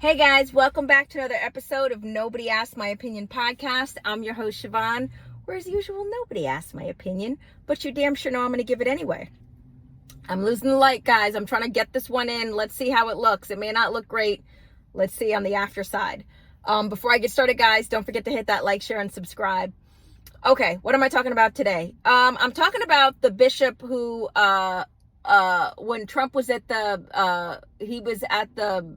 Hey guys, welcome back to another episode of Nobody Asked My Opinion podcast. I'm your host, Siobhan, where as usual, nobody asked my opinion, but you damn sure know I'm going to give it anyway. I'm losing the light, guys. I'm trying to get this one in. Let's see how it looks. It may not look great. Let's see on the after side. Before I get started, guys, don't forget to hit that like, share, and subscribe. Okay, what am I talking about today? I'm talking about the bishop who, when Trump was at the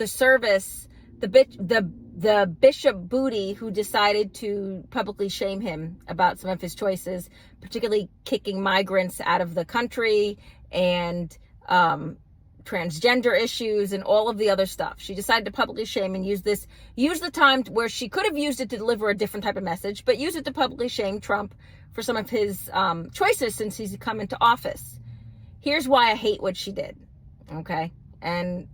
service, the Bishop Booty, who decided to publicly shame him about some of his choices, particularly kicking migrants out of the country and transgender issues and all of the other stuff. She decided to publicly shame and use the time where she could have used it to deliver a different type of message, but use it to publicly shame Trump for some of his choices since he's come into office. Here's why I hate what she did. Okay. And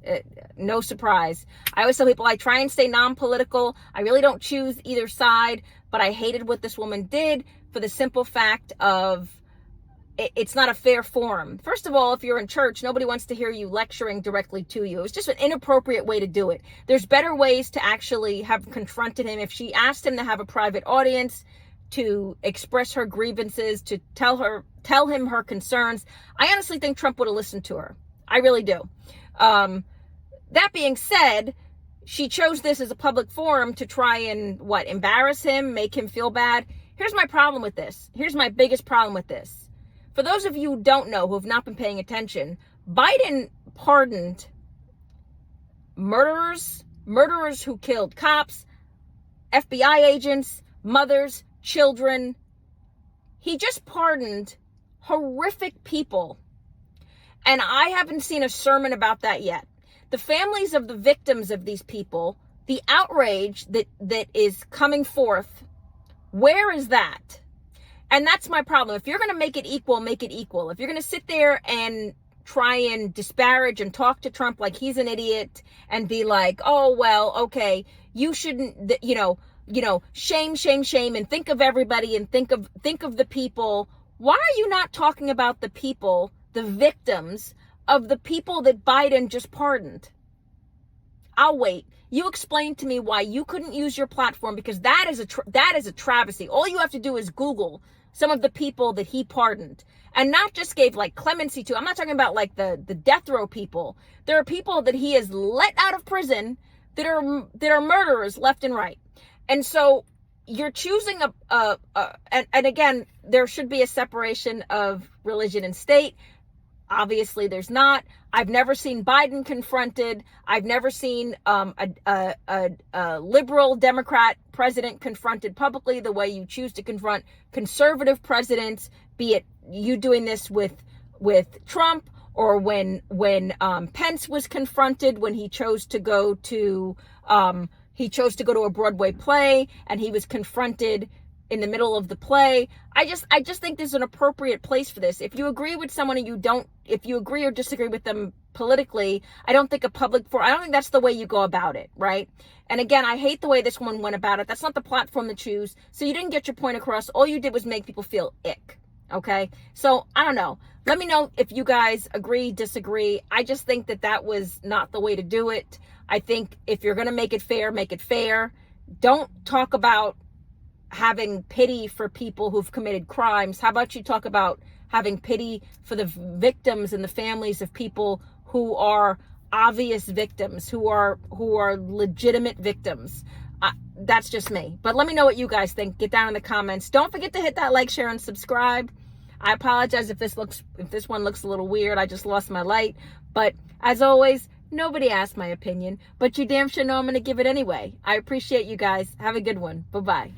no surprise. I always tell people I try and stay non-political. I really don't choose either side, but I hated what this woman did for the simple fact of it's not a fair forum. First of all, if you're in church, nobody wants to hear you lecturing directly to you. It was just an inappropriate way to do it. There's better ways to actually have confronted him. If she asked him to have a private audience, to express her grievances, to tell him her concerns, I honestly think Trump would have listened to her. I really do. That being said, she chose this as a public forum to try and embarrass him, make him feel bad. Here's my problem with this. Here's my biggest problem with this. For those of you who don't know, who have not been paying attention, Biden pardoned murderers who killed cops, FBI agents, mothers, children. He just pardoned horrific people. And I haven't seen a sermon about that yet. The families of the victims of these people, the outrage that is coming forth, where is that? And that's my problem. If you're going to make it equal, make it equal. If you're going to sit there and try and disparage and talk to Trump like he's an idiot and be like, oh, well, okay, you shouldn't, shame, and think of everybody and think of the people. Why are you not talking about the people, the victims of the people that Biden just pardoned? I'll wait. You explain to me why you couldn't use your platform, because that is a travesty. All you have to do is Google some of the people that he pardoned, and not just gave clemency to. I'm not talking about the death row people. There are people that he has let out of prison that are murderers left and right. And so you're choosing and again, there should be a separation of religion and state. Obviously, there's not. I've never seen Biden confronted. I've never seen a liberal Democrat president confronted publicly the way you choose to confront conservative presidents, be it you doing this with Trump, or when Pence was confronted when he chose to go to a Broadway play and he was confronted in the middle of the play. I just think there's an appropriate place for this. If you agree with someone and if you agree or disagree with them politically, I don't think that's the way you go about it, right? And again, I hate the way this one went about it. That's not the platform to choose. So you didn't get your point across. All you did was make people feel ick. Okay. So I don't know. Let me know if you guys agree, disagree. I just think that was not the way to do it. I think if you're going to make it fair, make it fair. Don't talk about having pity for people who've committed crimes. How about you talk about having pity for the victims and the families of people who are obvious victims, who are legitimate victims? That's just me. But let me know what you guys think. Get down in the comments. Don't forget to hit that like, share, and subscribe. I apologize if this one looks a little weird. I just lost my light. But as always, nobody asked my opinion, but you damn sure know I'm going to give it anyway. I appreciate you guys. Have a good one. Bye-bye.